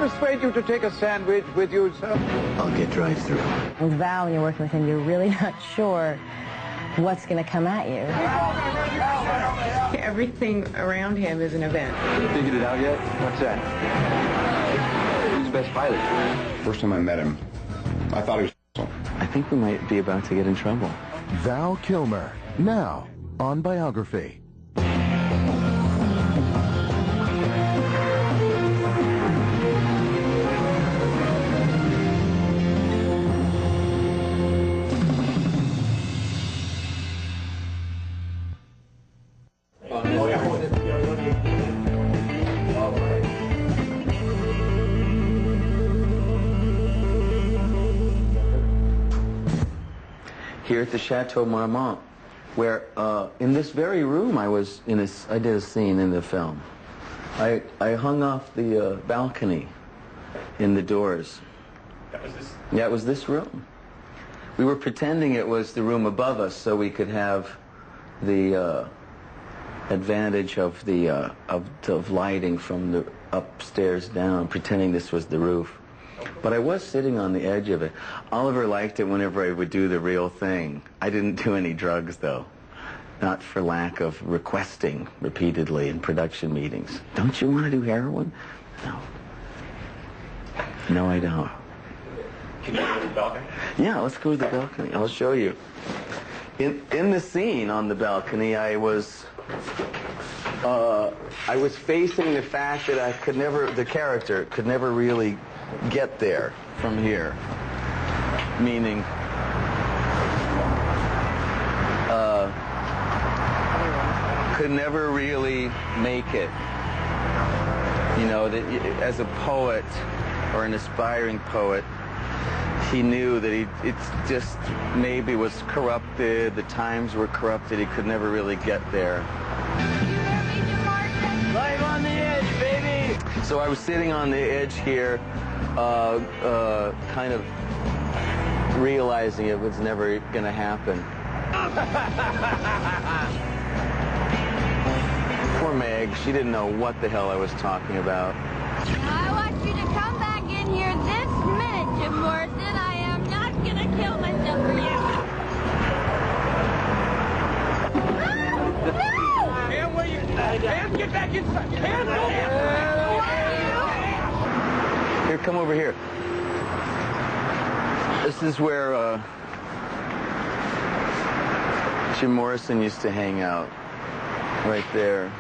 persuade you to take a sandwich with you, sir? I'll get drive-through. With Val, when you're working with him, you're really not sure what's going to come at you. Everything around him is an event. Figured it out yet? What's that? Who's the best pilot? First time I met him, I thought he was awesome. I think we might be about to get in trouble. Val Kilmer, now on Biography. Here at the Chateau Marmont, where in this very room I did a scene in the film. I hung off the balcony in the doors. That was this? Yeah, it was this room. We were pretending it was the room above us so we could have the advantage of the of lighting from the upstairs down, pretending this was the roof. But I was sitting on the edge of it. Oliver liked it whenever I would do the real thing. I didn't do any drugs, though. Not for lack of requesting repeatedly in production meetings. Don't you want to do heroin? No. No, I don't. Can you go to the balcony? Yeah, let's go to the balcony. I'll show you. In the scene on the balcony, I was facing the fact that the character could never really get there from here. Meaning, could never really make it. You know, that as a poet or an aspiring poet, he knew that it just maybe was corrupted, the times were corrupted, he could never really get there. Live on the edge, baby! So I was sitting on the edge here, kind of realizing it was never going to happen. Poor Meg, she didn't know what the hell I was talking about. I want you to come back in here this minute, Jim Morrison. I am not going to kill myself for you. No! Cam, where you? Cam, get back inside. Cam, Here, come over here. This is where Jim Morrison used to hang out. Right there.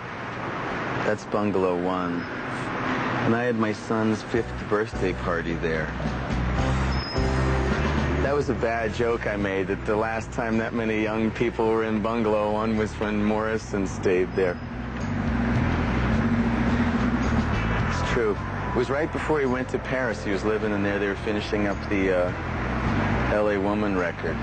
That's Bungalow 1. And I had my son's 5th birthday party there. That was a bad joke I made, that the last time that many young people were in Bungalow 1 was when Morrison stayed there. It's true. It was right before he went to Paris. He was living in there. They were finishing up the LA Woman record.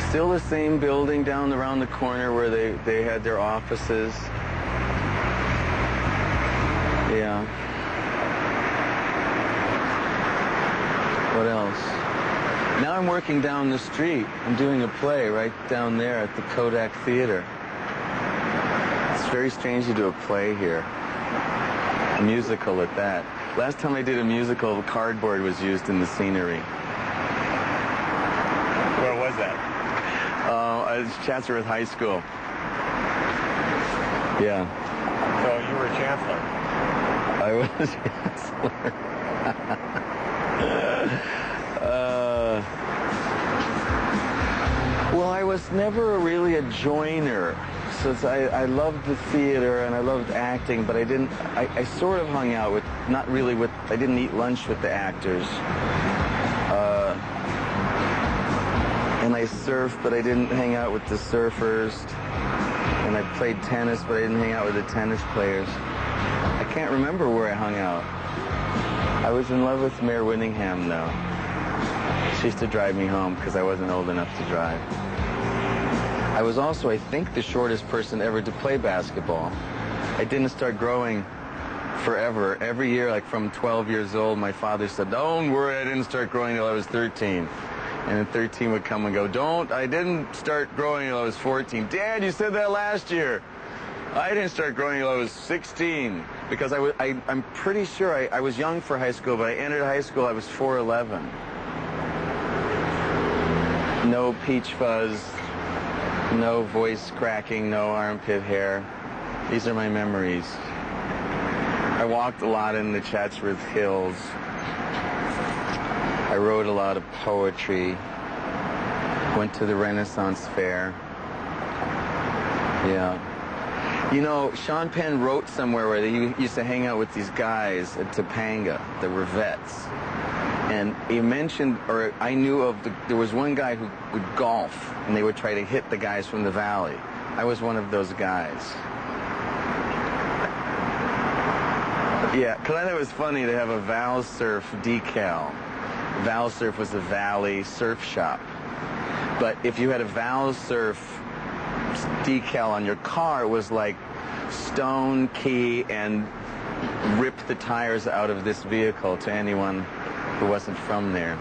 Still the same building down around the corner where they had their offices. Yeah. What else? Now I'm working down the street. I'm doing a play right down there at the Kodak Theater. It's very strange to do a play here. A musical at that. Last time I did a musical, cardboard was used in the scenery. Where was that? Chatsworth High School. Yeah. So you were a chancellor? I was chancellor. Well, I was never really a joiner. Since I loved the theater and I loved acting, but I sort of hung out with, not really with, I didn't eat lunch with the actors. And I surfed, but I didn't hang out with the surfers. And I played tennis, but I didn't hang out with the tennis players. I can't remember where I hung out. I was in love with Mare Winningham, though. She used to drive me home because I wasn't old enough to drive. I was also, I think, the shortest person ever to play basketball. I didn't start growing forever. Every year, like from 12 years old, my father said, "Don't worry, I didn't start growing till I was 13. And then 13 would come and go, I didn't start growing till I was 14. Dad, you said that last year. I didn't start growing until I was 16 because I'm pretty sure I was young for high school, but I entered high school, I was 4'11". No peach fuzz, no voice cracking, no armpit hair. These are my memories. I walked a lot in the Chatsworth Hills. I wrote a lot of poetry. Went to the Renaissance Fair. Yeah. You know, Sean Penn wrote somewhere where he used to hang out with these guys at Topanga, the Revettes. And he mentioned, or I knew of, there was one guy who would golf, and they would try to hit the guys from the valley. I was one of those guys. Yeah, because I thought it was funny to have a Val Surf decal. Val Surf was a valley surf shop. But if you had a Val Surf decal on your car, it was like stone key and rip the tires out of this vehicle to anyone who wasn't from there.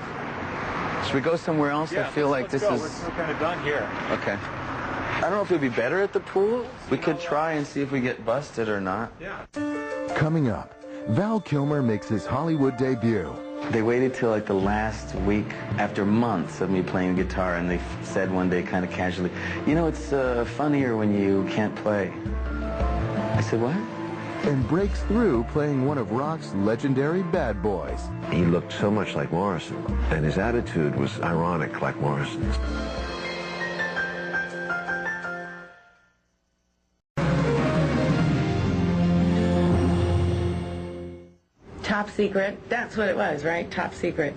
Should we go somewhere else? Yeah, I feel like this is... We're kind of done here. Okay. I don't know if it would be better at the pool. We could try and see if we get busted or not. Yeah. Coming up, Val Kilmer makes his Hollywood debut. They waited till like the last week, after months of me playing guitar, and they said one day kind of casually, you know, it's funnier when you can't play. I said, what? And breaks through playing one of rock's legendary bad boys. He looked so much like Morrison, and his attitude was ironic like Morrison's. Top Secret. That's what it was, right? Top Secret.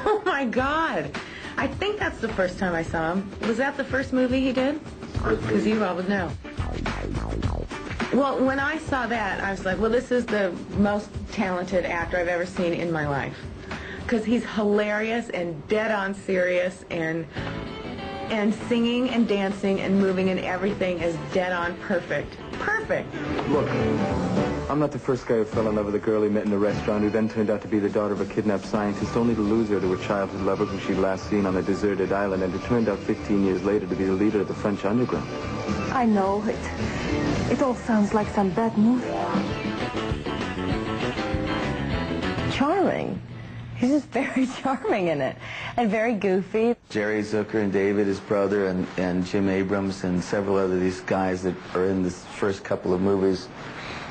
Oh, my God. I think that's the first time I saw him. Was that the first movie he did? Because you all would know. Well, when I saw that, I was like, well, this is the most talented actor I've ever seen in my life. Because he's hilarious and dead-on serious, and singing and dancing and moving and everything is dead-on perfect. Perfect. Look, I'm not the first guy who fell in love with a girl he met in a restaurant who then turned out to be the daughter of a kidnapped scientist, only to lose her to her childhood lover who she'd last seen on a deserted island, and who turned out 15 years later to be the leader of the French underground. I know it. It all sounds like some bad movie. Charming. He's just very charming in it, and very goofy. Jerry Zucker and David, his brother, and Jim Abrams, and several other these guys that are in this first couple of movies,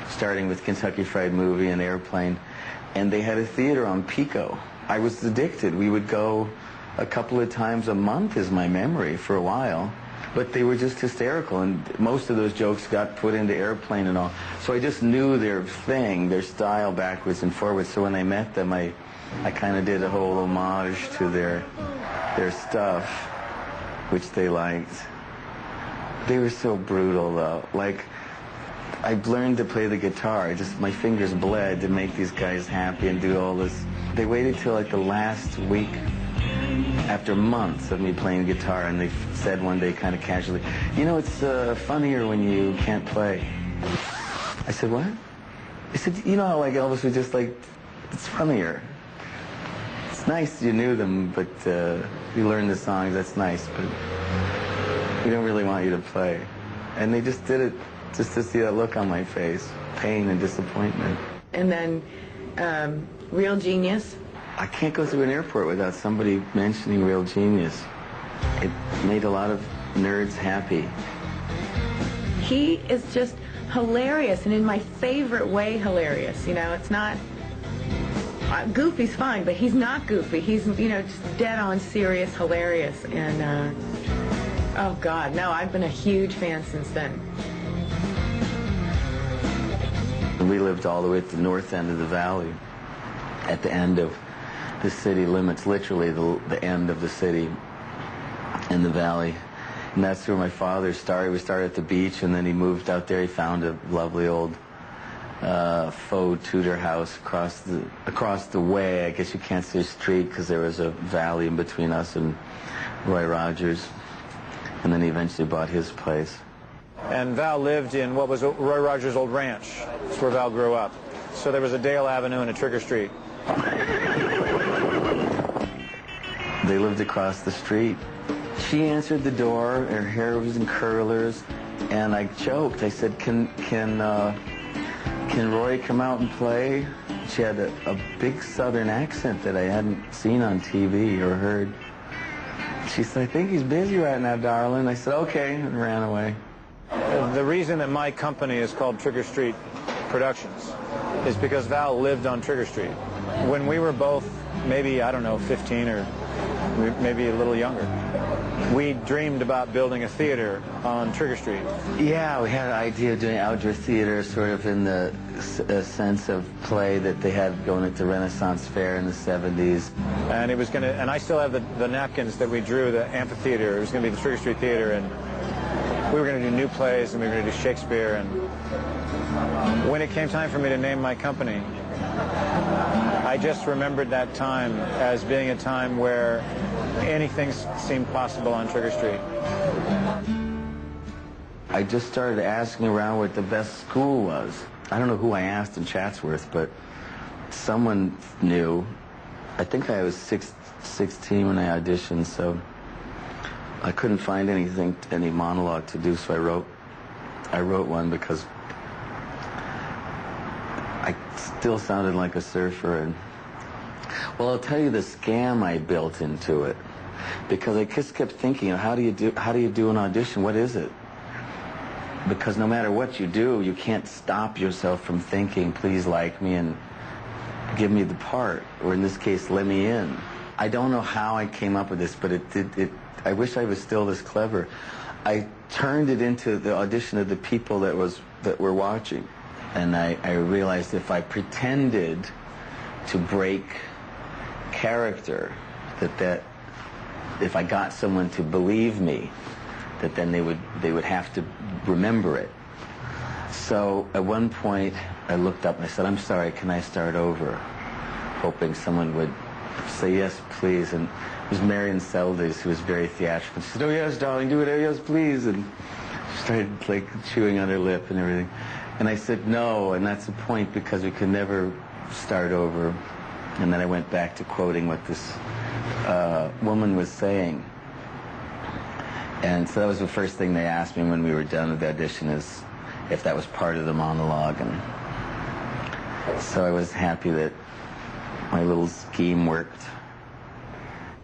starting with Kentucky Fried Movie and Airplane. And they had a theater on Pico. I was addicted. We would go a couple of times a month, is my memory, for a while. But they were just hysterical, and most of those jokes got put into Airplane and all. So I just knew their thing, their style, backwards and forwards. So when I met them, I kind of did a whole homage to their stuff, which they liked. They were so brutal, though. Like, I learned to play the guitar. My fingers bled to make these guys happy and do all this. They waited till like the last week, after months of me playing guitar, and they said one day kind of casually, you know, it's funnier when you can't play. I said, what? They said, you know how like Elvis was just like, it's funnier. It's nice you knew them, but you learned the songs, that's nice, but we don't really want you to play. And they just did it just to see that look on my face, pain and disappointment. And then Real Genius. I can't go through an airport without somebody mentioning Real Genius. It made a lot of nerds happy. He is just hilarious, and in my favorite way hilarious. You know, it's not... Goofy's fine, but he's not goofy. He's, you know, just dead-on serious, hilarious. And, oh, God, no, I've been a huge fan since then. We lived all the way at the north end of the valley, at the end of the city limits, literally the end of the city in the valley. And that's where my father started. We started at the beach, and then he moved out there. He found a lovely old faux Tudor house across the way. I guess you can't say street because there was a valley in between us and Roy Rogers. And then he eventually bought his place. And Val lived in what was Roy Rogers' old ranch. That's where Val grew up. So there was a Dale Avenue and a Trigger Street. They lived across the street. She answered the door, her hair was in curlers, and I joked. I said, can Roy come out and play? She had a big southern accent that I hadn't seen on TV or heard. She said, I think he's busy right now, darling. I said, okay, and ran away. The reason that my company is called Trigger Street Productions is because Val lived on Trigger Street. When we were both maybe, I don't know, 15 or maybe a little younger, we dreamed about building a theater on Trigger Street. Yeah, we had an idea of doing outdoor theater sort of in the sense of play that they had going at the Renaissance Fair in the 70s. And it was going to, and I still have the napkins that we drew, the amphitheater. It was going to be the Trigger Street Theater, and we were going to do new plays, and we were going to do Shakespeare. And when it came time for me to name my company, I just remembered that time as being a time where anything seemed possible on Trigger Street. I just started asking around what the best school was. I don't know who I asked in Chatsworth, but someone knew. I think I was 16 when I auditioned, so I couldn't find any monologue to do, so I wrote one because I still sounded like a surfer. And well, I'll tell you the scam I built into it, because I just kept thinking, how do you do an audition? What is it? Because no matter what you do, you can't stop yourself from thinking, please like me and give me the part, or in this case, let me in. I don't know how I came up with this, but I wish I was still this clever. I turned it into the audition of the people that were watching. And I realized if I pretended to break character, that if I got someone to believe me, that then they would have to remember it. So at one point I looked up and I said, I'm sorry, can I start over? Hoping someone would say, yes, please. And it was Marion Seldes, who was very theatrical. She said, oh yes, darling, do it, oh yes, please. And she started like chewing on her lip and everything. And I said no, and that's the point, because we could never start over. And then I went back to quoting what this woman was saying. And so that was the first thing they asked me when we were done with the audition, is if that was part of the monologue. And so I was happy that my little scheme worked.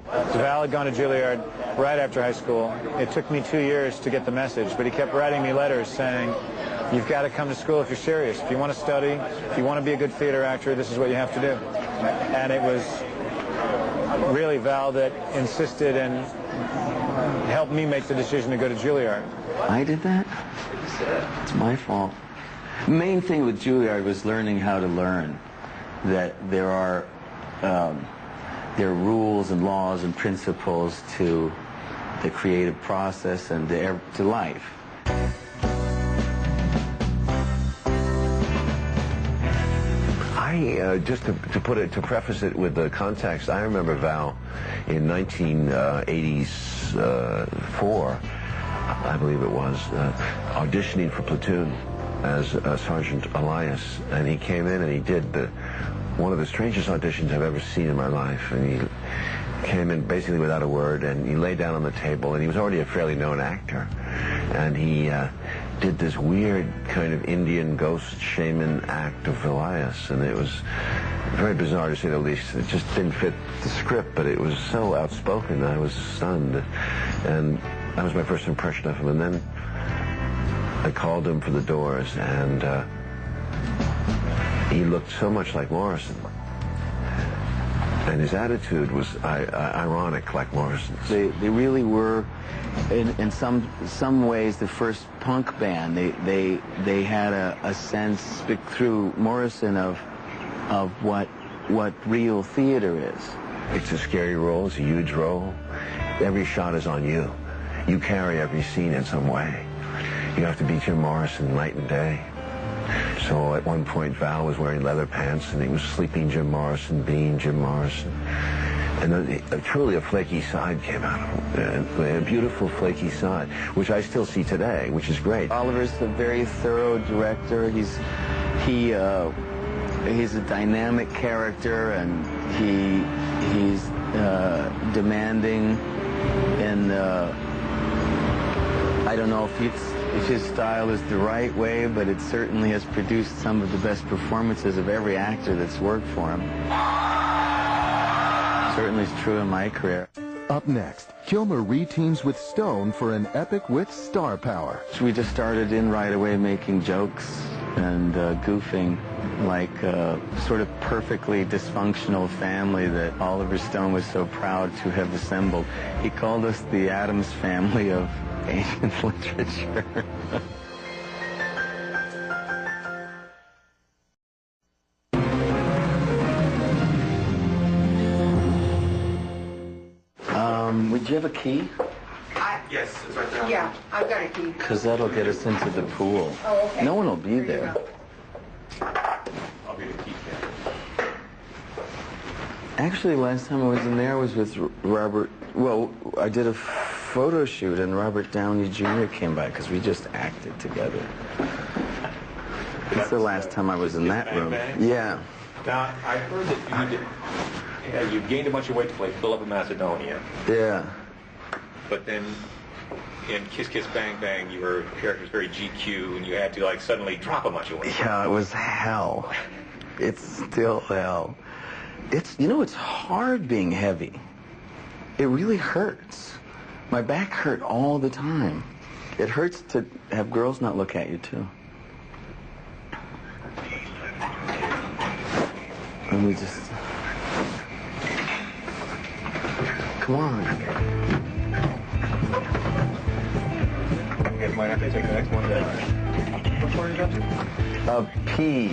Val had gone to Juilliard right after high school. It took me 2 years to get the message, but he kept writing me letters saying, you've got to come to school if you're serious. If you want to study, if you want to be a good theater actor, this is what you have to do. And it was really Val that insisted and helped me make the decision to go to Juilliard. I did that? It's my fault. The main thing with Juilliard was learning how to learn, that there are rules and laws and principles to the creative process and to life. Just to preface it with the context, I remember Val in 1984, I believe it was, auditioning for Platoon as Sergeant Elias, and he came in and he did one of the strangest auditions I've ever seen in my life. And he came in basically without a word, and he laid down on the table, and he was already a fairly known actor, and he did this weird kind of Indian ghost shaman act of Elias, and it was very bizarre to say the least. It just didn't fit the script, but it was so outspoken that I was stunned, and that was my first impression of him. And then I called him for the Doors, and he looked so much like Morrison, and his attitude was ironic like Morrison's. They really were, in some ways, the first punk band. They had a sense through Morrison of what real theater is. It's a scary role. It's a huge role. Every shot is on you. You carry every scene in some way. You have to be Jim Morrison night and day. So at one point, Val was wearing leather pants, and he was sleeping Jim Morrison, being Jim Morrison. And truly a flaky side came out of him, a beautiful flaky side, which I still see today, which is great. Oliver's a very thorough director. He's a dynamic character, and he's demanding, and I don't know if if his style is the right way, but it certainly has produced some of the best performances of every actor that's worked for him. Certainly is true in my career. Up next, Kilmer reteams with Stone for an epic with star power. We just started in right away making jokes and goofing like a sort of perfectly dysfunctional family that Oliver Stone was so proud to have assembled. He called us the Addams Family of ancient literature. Would you have a key? Yes, it's right there. Yeah, I've got a key. Because that'll get us into the pool. Oh, okay. No one will be there. I'll be the key cat. Actually, last time I was in there was with Robert. Well, I did a photo shoot and Robert Downey Jr. came by because we just acted together. It's the last time I was in that room. Yeah. Now, I heard that you gained a bunch of weight to play Philip of Macedonia. Yeah. But then in Kiss Kiss Bang Bang, your character was very GQ, and you had to like suddenly drop a bunch of weight. Yeah, it was hell. It's still hell. It's hard being heavy. It really hurts. My back hurt all the time. It hurts to have girls not look at you, too. And we just... Come on. You guys might have to take the next one down. What floor are you up to? P.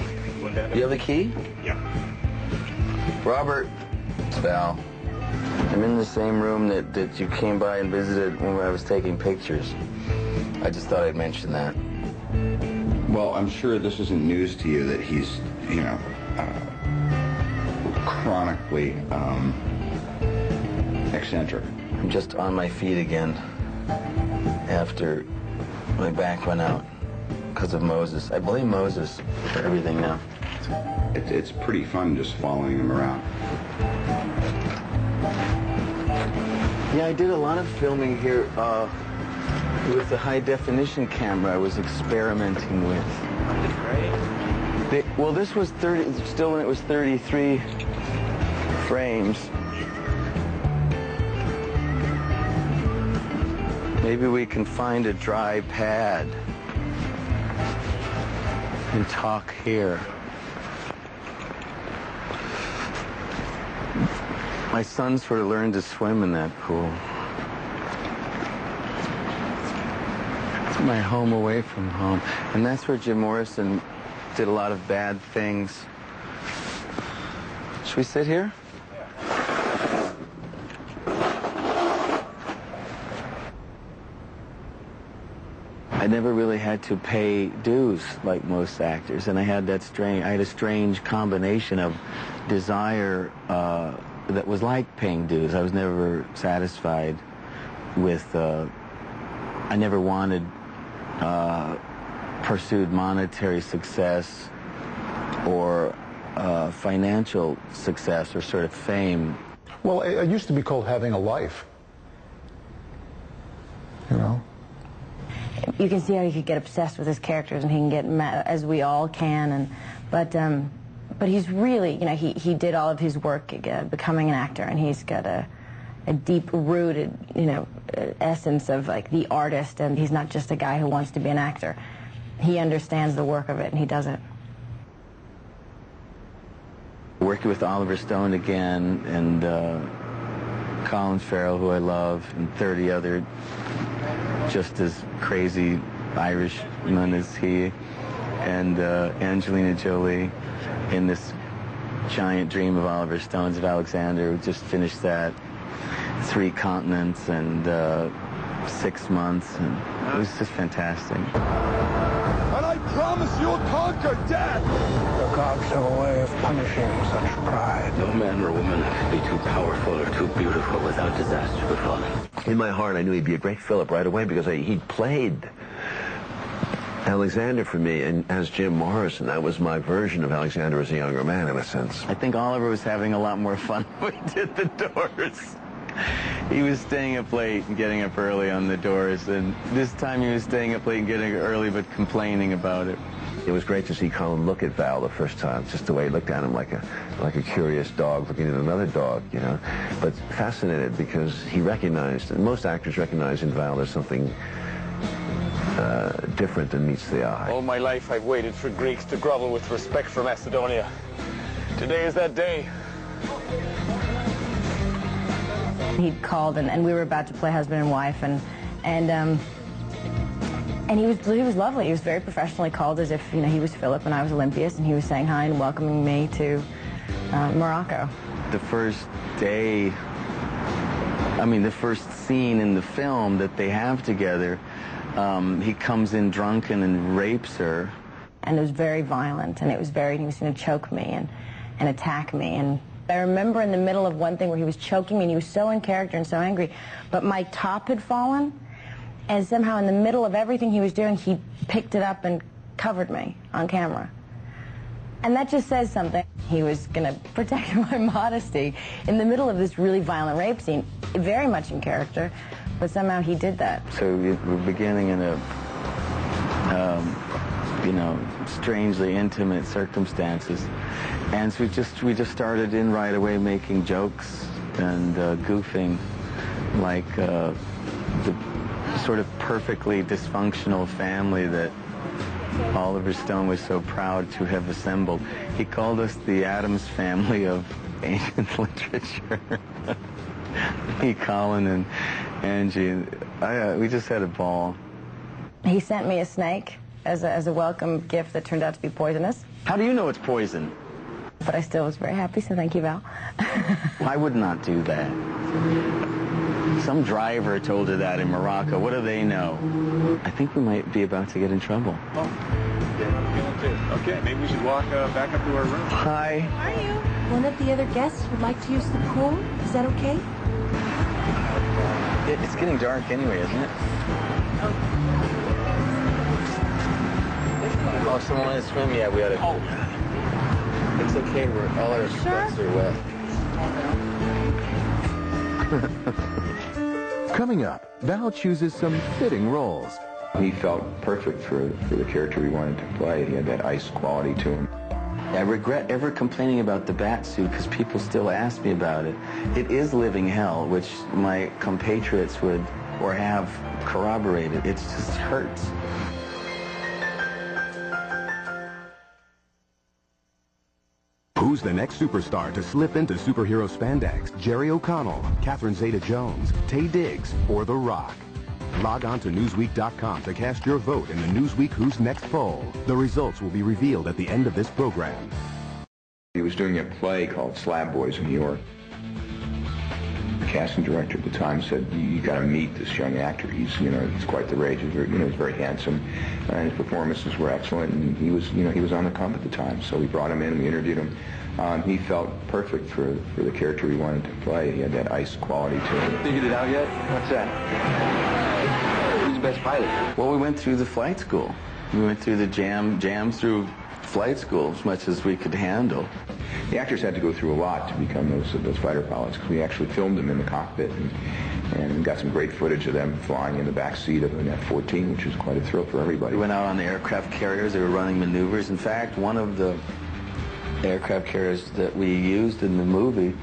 You have the key? Yeah. Robert. It's Val. I'm in the same room that you came by and visited when I was taking pictures. I just thought I'd mention that. Well, I'm sure this isn't news to you that he's, chronically eccentric. I'm just on my feet again after my back went out because of Moses. I blame Moses for everything now. It's pretty fun just following him around. Yeah, I did a lot of filming here with the high-definition camera I was experimenting with. Well, this was still when it was 33 frames. Maybe we can find a dry pad and talk here. My son sort of learned to swim in that pool. It's my home away from home. And that's where Jim Morrison did a lot of bad things. Should we sit here? I never really had to pay dues like most actors, and I had a strange combination of desire that was like paying dues. I was never satisfied with, I never pursued monetary success or financial success or sort of fame. Well, it used to be called having a life, you know? You can see how he could get obsessed with his characters, and he can get mad, as we all can, but he's really, he did all of his work becoming an actor, and he's got a deep-rooted, essence of like the artist, and he's not just a guy who wants to be an actor. He understands the work of it, and he does it. Working with Oliver Stone again, and Colin Farrell, who I love, and 30 other just as crazy Irishmen as he, and Angelina Jolie in this giant dream of Oliver Stone's of Alexander. We just finished that. 3 continents and 6 months, and it was just fantastic. And I promise you'll conquer death! The gods have a way of punishing such pride. No man or woman can be too powerful or too beautiful without disaster befalling. In my heart, I knew he'd be a great Philip right away because he'd played Alexander for me, and as Jim Morrison, that was my version of Alexander as a younger man, in a sense. I think Oliver was having a lot more fun when we did The Doors. He was staying up late and getting up early on the doors, and this time he was staying up late and getting up early but complaining about it. It was great to see Colin look at Val the first time, just the way he looked at him like a curious dog looking at another dog, you know. But fascinated because he recognized, and most actors recognize in Val there's something different than meets the eye. All my life I've waited for Greeks to grovel with respect for Macedonia. Today is that day. He'd called, and we were about to play husband and wife, and he was lovely. He was very professional. He called as if, you know, he was Philip and I was Olympias, and he was saying hi and welcoming me to Morocco. The first day, I mean, the first scene in the film that they have together, he comes in drunken and rapes her. And it was very violent, and he was going to choke me and attack me. And I remember in the middle of one thing where he was choking me, and he was so in character and so angry, but my top had fallen, and somehow in the middle of everything he was doing, he picked it up and covered me on camera. And that just says something. He was going to protect my modesty in the middle of this really violent rape scene, very much in character, but somehow he did that. So we're beginning in a, you know, strangely intimate circumstances. And so we just started in right away making jokes and goofing like the sort of perfectly dysfunctional family that Oliver Stone was so proud to have assembled. He called us the Addams family of ancient literature. Me, Colin, and Angie. We just had a ball. He sent me a snake as a welcome gift that turned out to be poisonous. How do you know it's poison? But I still was very happy, so thank you, Val. I would not do that. Some driver told her that in Morocco. What do they know? I think we might be about to get in trouble. Oh. Okay, maybe we should walk back up to our room. Hi. How are you? One of the other guests would like to use the pool. Is that okay? It's getting dark anyway, isn't it? Oh, someone wants to swim? Yeah, we ought to. Oh. It's okay, all our sweats are wet. Coming up, Val chooses some fitting roles. He felt perfect for the character he wanted to play. He had that ice quality to him. I regret ever complaining about the bat suit because people still ask me about it. It is living hell, which my compatriots would or have corroborated. It just hurts. Who's the next superstar to slip into superhero spandex? Jerry O'Connell, Catherine Zeta-Jones, Taye Diggs, or The Rock? Log on to Newsweek.com to cast your vote in the Newsweek Who's Next poll. The results will be revealed at the end of this program. He was doing a play called Slab Boys in New York. The casting director at the time said, "You got to meet this young actor. He's quite the rage. He's very handsome, and his performances were excellent. And he was on the come at the time. So we brought him in. We interviewed him. He felt perfect for the character he wanted to play. He had that ice quality to him." Figured it out yet? What's that? Who's the best pilot? Well, we went through the flight school. We went through the jams through flight school as much as we could handle. The actors had to go through a lot to become those fighter pilots, because we actually filmed them in the cockpit and got some great footage of them flying in the back seat of an F-14, which was quite a thrill for everybody. We went out on the aircraft carriers. They were running maneuvers. In fact, one of the aircraft carriers that we used in the movie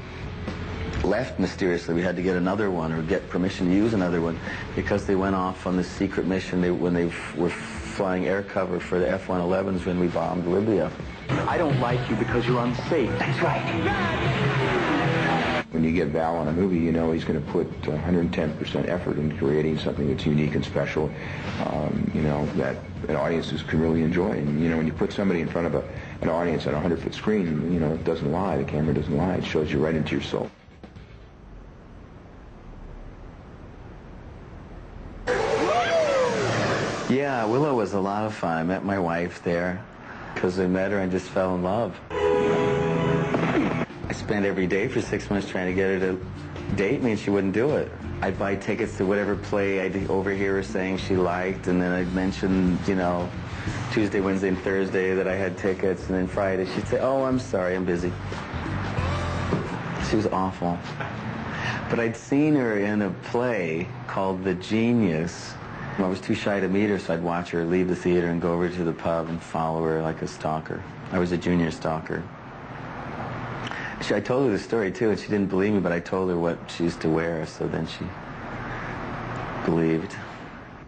left mysteriously. We had to get another one or get permission to use another one because they went off on this secret mission when they were flying air cover for the F-111s when we bombed Libya. I don't like you because you're unsafe. That's right. When you get Val on a movie, you know he's going to put 110% effort into creating something that's unique and special, that audiences can really enjoy. And, when you put somebody in front of an audience on a 100-foot screen, it doesn't lie. The camera doesn't lie. It shows you right into your soul. Yeah, Willow was a lot of fun. I met my wife there because I met her and just fell in love. I spent every day for 6 months trying to get her to date me, and she wouldn't do it. I'd buy tickets to whatever play I'd overhear her saying she liked, and then I'd mention, Tuesday, Wednesday, and Thursday that I had tickets, and then Friday she'd say, "Oh, I'm sorry, I'm busy." She was awful. But I'd seen her in a play called The Genius. I was too shy to meet her, so I'd watch her leave the theater and go over to the pub and follow her like a stalker. I was a junior stalker. I told her the story, too, and she didn't believe me, but I told her what she used to wear, so then she believed.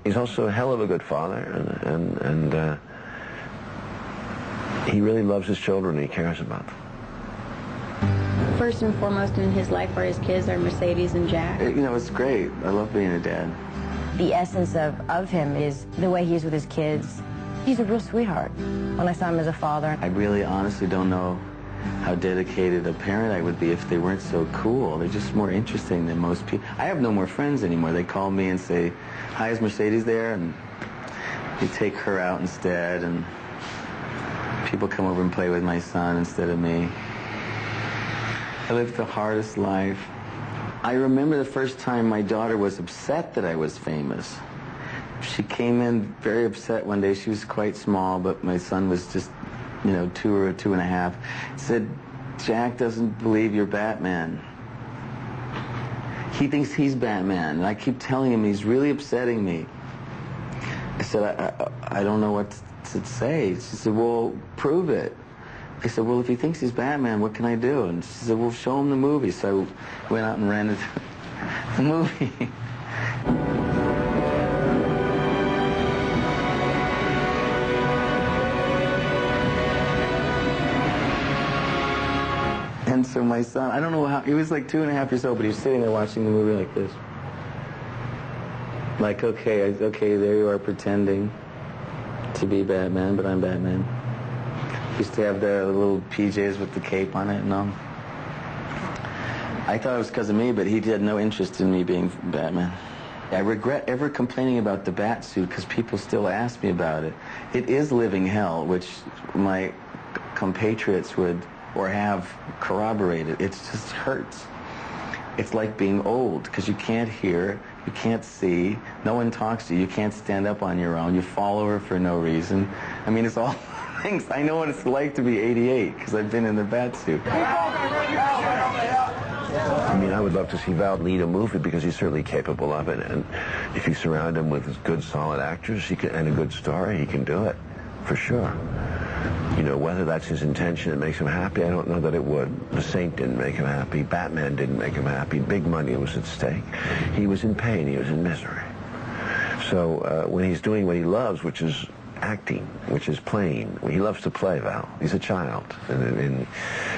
He's also a hell of a good father, and he really loves his children and he cares about them. First and foremost in his life are his kids, are Mercedes and Jack. You know, it's great. I love being a dad. The essence of him is the way he is with his kids. He's a real sweetheart. When I saw him as a father. I really honestly don't know how dedicated a parent I would be if they weren't so cool. They're just more interesting than most people. I have no more friends anymore. They call me and say, "Hi, is Mercedes there?" And they take her out instead, and people come over and play with my son instead of me. I lived the hardest life. I remember the first time my daughter was upset that I was famous. She came in very upset one day. She was quite small, but my son was just, 2 or 2.5. Said, "Jack doesn't believe you're Batman. He thinks he's Batman." And I keep telling him he's really upsetting me. I said, I don't know what to say. She said, "Well, prove it." I said, "Well, if he thinks he's Batman, what can I do?" And she said, "Well, show him the movie." So I went out and rented the movie. And so my son, I don't know how, he was like 2.5 years old, but he was sitting there watching the movie like this. Like, okay, there you are pretending to be Batman, but I'm Batman. Used to have the little PJs with the cape on it and all. I thought it was because of me, but he had no interest in me being Batman. I regret ever complaining about the bat suit because people still ask me about it. It is living hell, which my compatriots would or have corroborated. It just hurts. It's like being old because you can't hear, you can't see, no one talks to you, you can't stand up on your own, you fall over for no reason. I mean, it's all things. I know what it's like to be 88 because I've been in the bat suit. I mean, I would love to see Val lead a movie because he's certainly capable of it, and if you surround him with good, solid actors and a good story, he can do it, for sure. Whether that's his intention and makes him happy, I don't know that it would. The Saint didn't make him happy. Batman didn't make him happy. Big money was at stake. He was in pain. He was in misery. So when he's doing what he loves, which is acting, which is playing, he loves to play, Val. He's a child, and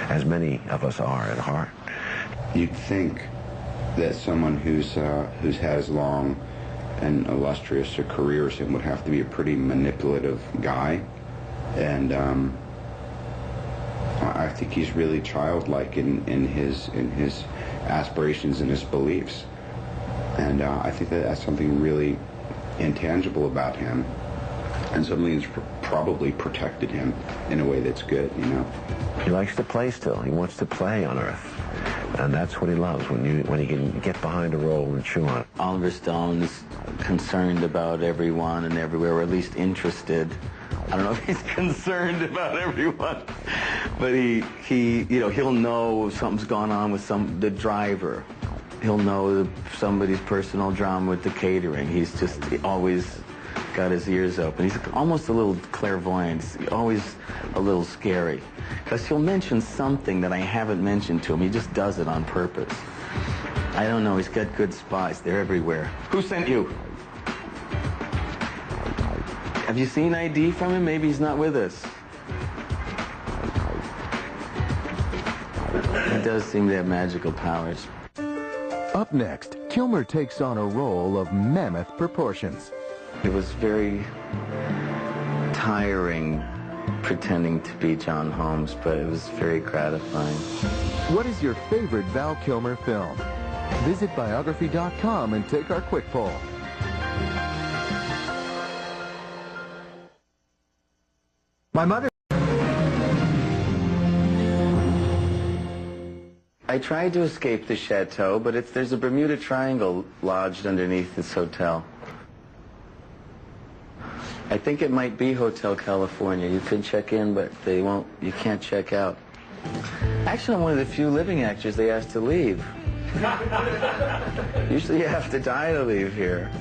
as many of us are at heart. You'd think that someone who's had as long and illustrious a career as him would have to be a pretty manipulative guy. And I think he's really childlike in his aspirations and his beliefs. And I think that's something really intangible about him, and something that's probably protected him in a way that's good, He likes to play still. He wants to play on Earth. And that's what he loves, when he can get behind a role and chew on it. Oliver Stone is concerned about everyone and everywhere, or at least interested. I don't know if he's concerned about everyone, but he'll know if something's gone on with the driver. He'll know somebody's personal drama with the catering. He's just always got his ears open. He's almost a little clairvoyant. He's always a little scary. Because he'll mention something that I haven't mentioned to him. He just does it on purpose. I don't know. He's got good spies. They're everywhere. Who sent you? Have you seen ID from him? Maybe he's not with us. He does seem to have magical powers. Up next, Kilmer takes on a role of mammoth proportions. It was very tiring pretending to be John Holmes, but it was very gratifying. What is your favorite Val Kilmer film? Visit biography.com and take our quick poll. My mother... I tried to escape the chateau, but there's a Bermuda Triangle lodged underneath this hotel. I think it might be Hotel California. You can check in, but you can't check out. Actually, I'm one of the few living actors they asked to leave. Usually you have to die to leave here.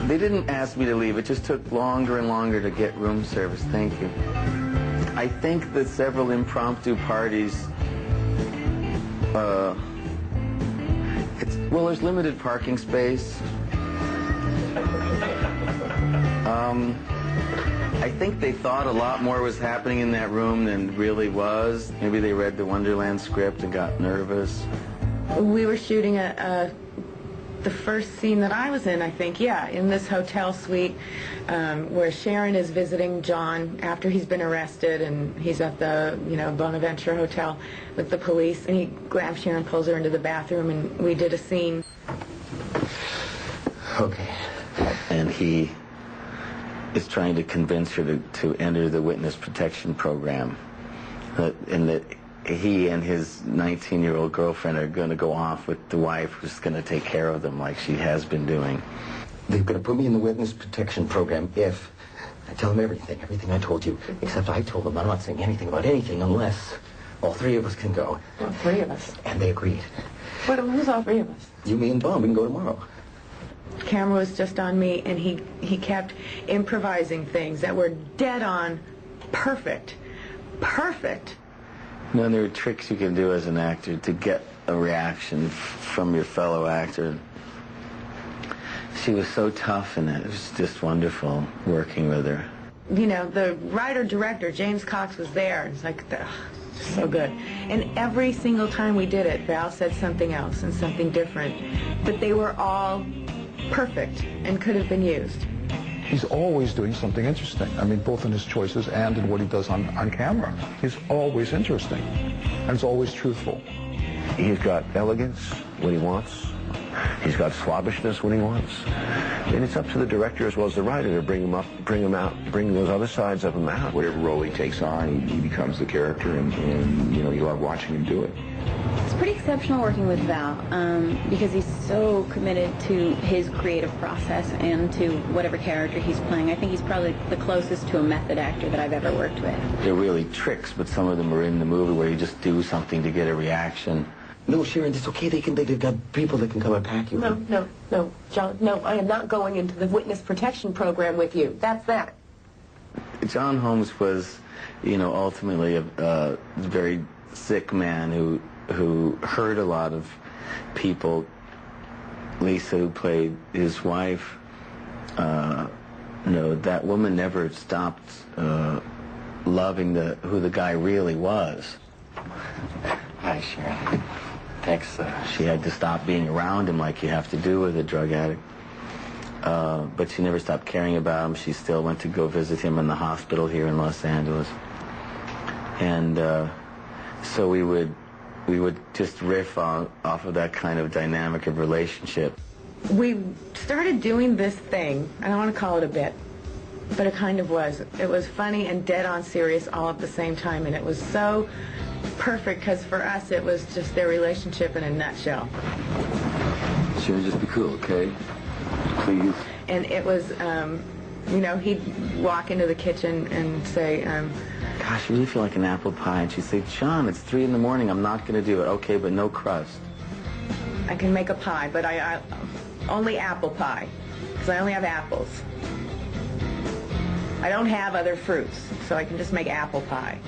They didn't ask me to leave. It just took longer and longer to get room service. Thank you. I think that several impromptu parties, well, there's limited parking space. I think they thought a lot more was happening in that room than really was. Maybe they read the Wonderland script and got nervous. We were shooting the first scene that I was in, I think, yeah, in this hotel suite where Sharon is visiting John after he's been arrested, and he's at the, Bonaventure Hotel with the police, and he grabs Sharon, pulls her into the bathroom, and we did a scene. Okay. And he is trying to convince her to enter the witness protection program, and that he and his 19-year-old girlfriend are going to go off with the wife who's going to take care of them like she has been doing. They're going to put me in the witness protection program if I tell them everything I told you, except I told them I'm not saying anything about anything unless all three of us can go. All three of us? And they agreed. Who's all three of us? You, me, and Don. We can go tomorrow. Camera was just on me, and he kept improvising things that were dead on perfect. Perfect. No, there are tricks you can do as an actor to get a reaction from your fellow actor. She was so tough in it. It was just wonderful working with her. The writer-director, James Cox, was there. It's like, so good. And every single time we did it, Val said something else and something different. But they were all perfect and could have been used. He's always doing something interesting. I mean, both in his choices and in what he does on camera. He's always interesting, and it's always truthful. He's got elegance when he wants. He's got swabbishness when he wants. And it's up to the director as well as the writer to bring him up, bring him out, bring those other sides of him out. Whatever role he takes on, he becomes the character, and you love watching him do it. It's pretty exceptional working with Val because he's so committed to his creative process and to whatever character he's playing. I think he's probably the closest to a method actor that I've ever worked with. They're really tricks, but some of them are in the movie where you just do something to get a reaction. No, Sharon, it's okay. They've got people that can come and pack you. No, John, no, I am not going into the witness protection program with you. That's that. John Holmes was, ultimately a very sick man who hurt a lot of people. Lisa, who played his wife, that woman never stopped loving who the guy really was. Hi, Sharon. Thanks. She had to stop being around him like you have to do with a drug addict. But she never stopped caring about him. She still went to go visit him in the hospital here in Los Angeles. And so we would just riff off of that kind of dynamic of relationship. We started doing this thing. I don't want to call it a bit, but it kind of was. It was funny and dead on serious all at the same time, and it was so perfect because for us it was just their relationship in a nutshell. Sharon, just be cool, okay? Please. And it was, he'd walk into the kitchen and say, gosh, I really feel like an apple pie. And she'd say, John, it's 3 in the morning. I'm not going to do it. Okay, but no crust. I can make a pie, but I only apple pie, because I only have apples. I don't have other fruits, so I can just make apple pie.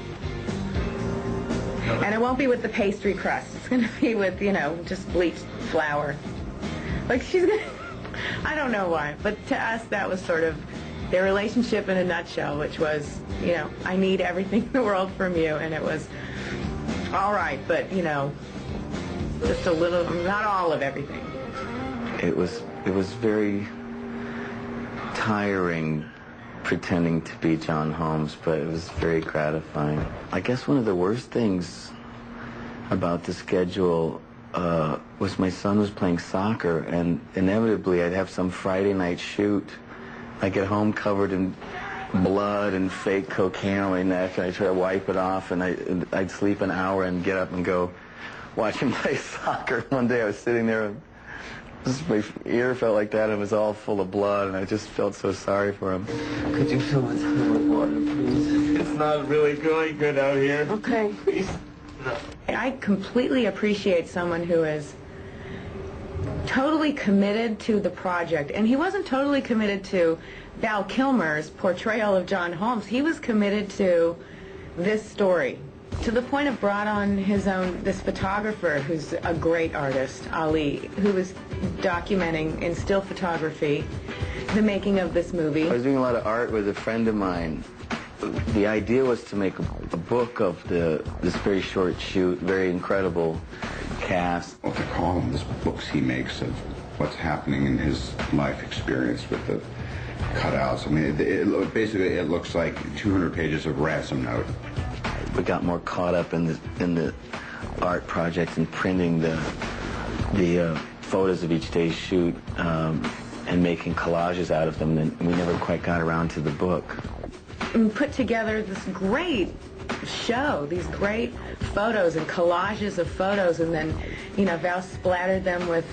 And it won't be with the pastry crust. It's going to be with, just bleached flour. Like, she's going to... I don't know why, but to us, that was sort of their relationship in a nutshell, which was, I need everything in the world from you, and it was all right, but, just a little, not all of everything. It was very tiring pretending to be John Holmes, but it was very gratifying. I guess one of the worst things about the schedule was my son was playing soccer, and inevitably I'd have some Friday night shoot. I get home covered in blood and fake cocaine on my neck, and I try to wipe it off, and I'd sleep an hour and get up and go watch him play soccer. One day I was sitting there My ear felt like that, and it was all full of blood, and I just felt so sorry for him. Could you fill it with water, please? It's not really going good out here. Okay. Please. I completely appreciate someone who is totally committed to the project. And he wasn't totally committed to Val Kilmer's portrayal of John Holmes. He was committed to this story, to the point of brought on his own, this photographer who's a great artist, Ali, who was documenting in still photography the making of this movie. I was doing a lot of art with a friend of mine. The idea was to make a book of this very short shoot, very incredible cast. What to call them, these books he makes of what's happening in his life experience with the cutouts. I mean, basically it looks like 200 pages of ransom note. We got more caught up in the art project and printing the photos of each day's shoot and making collages out of them, and we never quite got around to the book. And put together this great show, these great photos and collages of photos, and then, you know, Val splattered them with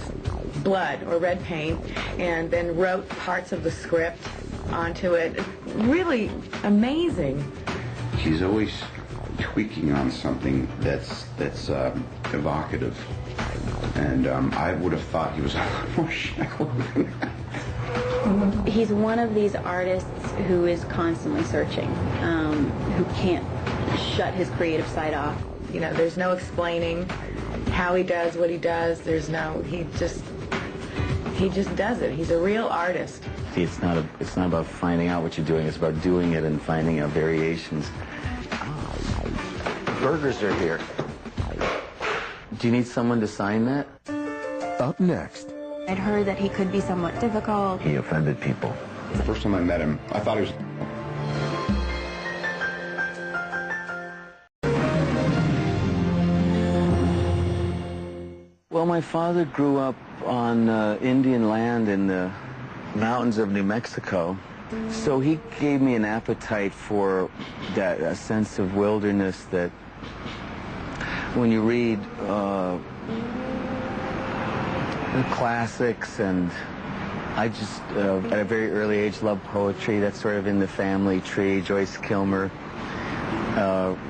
blood or red paint and then wrote parts of the script onto it. Really amazing. He's always tweaking on something that's evocative, and I would have thought he was a lot more shallow than that. He's one of these artists who is constantly searching, who can't shut his creative side off. You know, there's no explaining how he does what he does. There's no, he just does it. He's a real artist. See, it's not about finding out what you're doing. It's about doing it and finding out variations. Burgers are here. Do you need someone to sign that? Up next. I'd heard that he could be somewhat difficult. He offended people. The first time I met him, I thought he was... Well, my father grew up on Indian land in the mountains of New Mexico, so he gave me an appetite for that, a sense of wilderness that when you read the classics, and I just, at a very early age, loved poetry. That's sort of in the family tree. Joyce Kilmer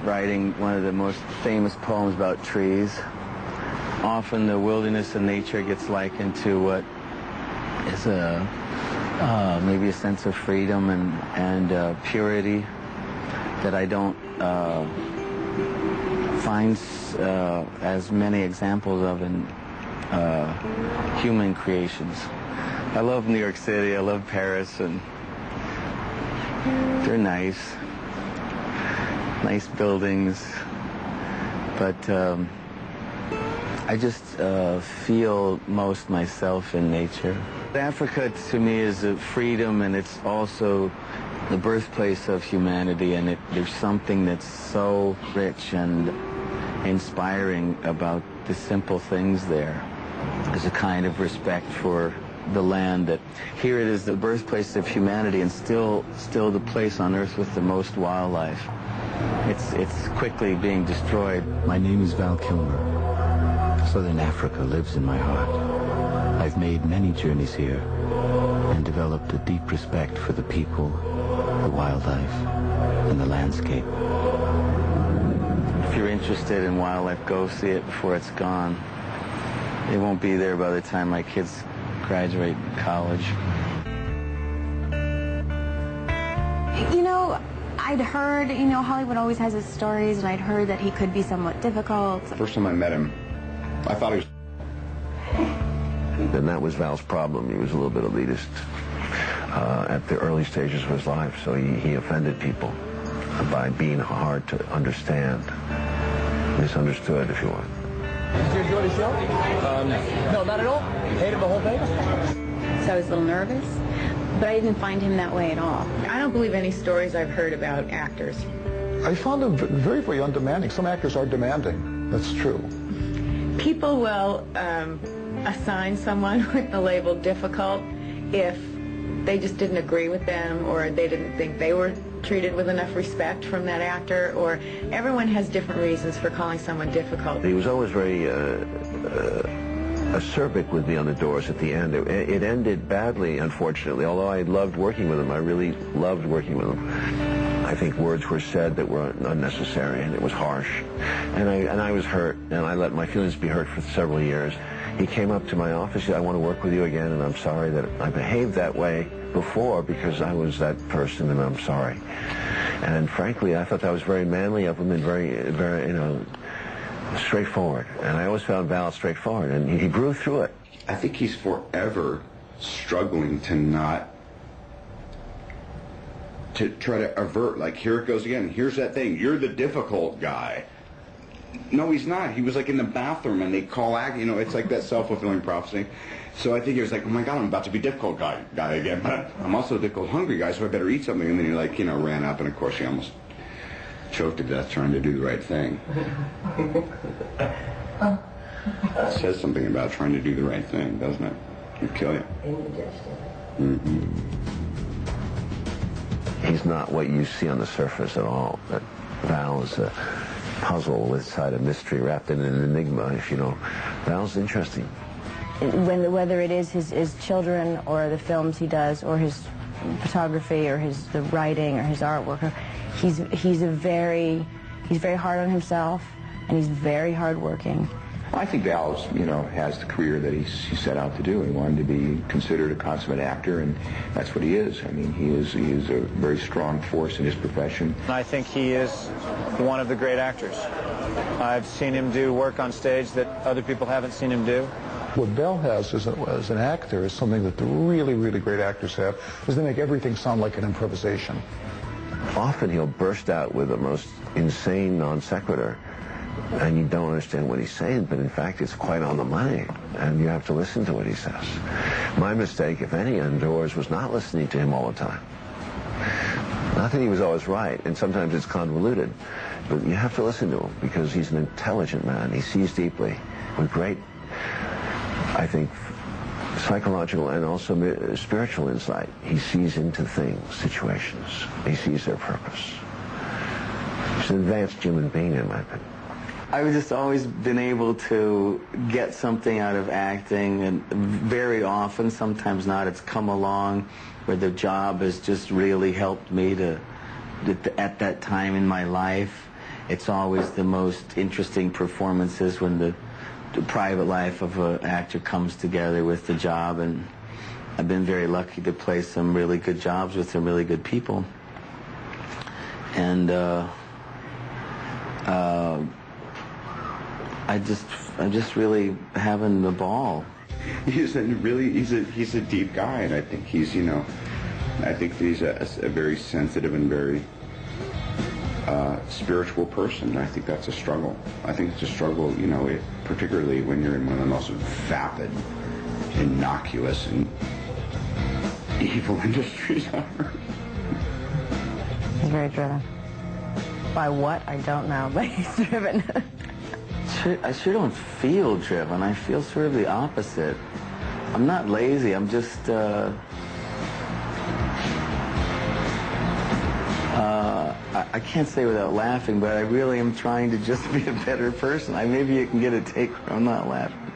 writing one of the most famous poems about trees. Often the wilderness of nature gets likened to what is maybe a sense of freedom and purity that I don't find as many examples of in human creations. I love New York City, I love Paris, and they're nice buildings, but I just feel most myself in nature. Africa to me is a freedom, and it's also the birthplace of humanity, and there's something that's so rich and inspiring about the simple things there. There's a kind of respect for the land that here it is the birthplace of humanity, and still the place on earth with the most wildlife. It's quickly being destroyed. My name is Val Kilmer. Southern Africa lives in my heart. I've made many journeys here and developed a deep respect for the people, the wildlife, and the landscape. If you're interested in wildlife, go see it before it's gone. It won't be there by the time my kids graduate college. You know, I'd heard, you know, Hollywood always has its stories, and I'd heard that he could be somewhat difficult. The first time I met him, I thought he was... And that was Val's problem. He was a little bit elitist at the early stages of his life, so he offended people by being hard to understand. Misunderstood, if you want. Did you enjoy the show? No, not at all. Hated the whole thing? So I was a little nervous, but I didn't find him that way at all. I don't believe any stories I've heard about actors. I found him very, very undemanding. Some actors are demanding. That's true. People will assign someone with the label difficult if they just didn't agree with them, or they didn't think they were treated with enough respect from that actor, or everyone has different reasons for calling someone difficult. He was always very acerbic would be on the doors at the end. It ended badly, unfortunately, although I loved working with him. I really loved working with him. I think words were said that were unnecessary, and it was harsh. And I was hurt, and I let my feelings be hurt for several years. He came up to my office, he said, I want to work with you again, and I'm sorry that I behaved that way before because I was that person, and I'm sorry. And frankly, I thought that was very manly of him and very, you know, straightforward. And I always found Val straightforward, and he grew through it. I think he's forever struggling to try to avert, like, here it goes again, here's that thing, you're the difficult guy. No, he's not. He was like in the bathroom and they call you know, it's like that self-fulfilling prophecy. So I think he was like, oh my God, I'm about to be difficult guy again, but I'm also a difficult hungry guy, so I better eat something. And then he, like, you know, ran up, and of course he almost choked to death trying to do the right thing. It says something about trying to do the right thing, doesn't it? It'll kill you. Mm-hmm. He's not what you see on the surface at all. But Val is a puzzle inside a mystery wrapped in an enigma, if you know. Val's interesting. Whether it is his children or the films he does or his photography or the writing or his artwork, he's very hard on himself, and he's very hardworking. I think Val, you know, has the career that he set out to do. He wanted to be considered a consummate actor, and that's what he is. I mean, he is a very strong force in his profession. I think he is one of the great actors. I've seen him do work on stage that other people haven't seen him do. What Val has as an actor is something that the really, really great actors have, is they make everything sound like an improvisation. Often he'll burst out with the most insane non sequitur, and you don't understand what he's saying, but in fact it's quite on the money, and you have to listen to what he says. My mistake, if any, indoors was not listening to him all the time. Not that he was always right, and sometimes it's convoluted, but you have to listen to him because he's an intelligent man. He sees deeply with great, I think, psychological and also spiritual insight. He sees into things, situations. He sees their purpose. He's an advanced human being, in my opinion. I've just always been able to get something out of acting, and very often, sometimes not, it's come along where the job has just really helped me at that time in my life. It's always the most interesting performances when the private life of an actor comes together with the job, and I've been very lucky to play some really good jobs with some really good people. And I'm just really having the ball. He's a deep guy, and I think he's, you know, I think he's a very sensitive and very spiritual person. I think that's a struggle. I think it's a struggle, you know, particularly when you're in one of the most vapid, innocuous, and evil industries on earth. He's very driven. By what? I don't know, but he's driven. I sure don't feel driven. I feel sort of the opposite. I'm not lazy. I'm just, I can't say without laughing, but I really am trying to just be a better person. Maybe you can get a take where I'm not laughing.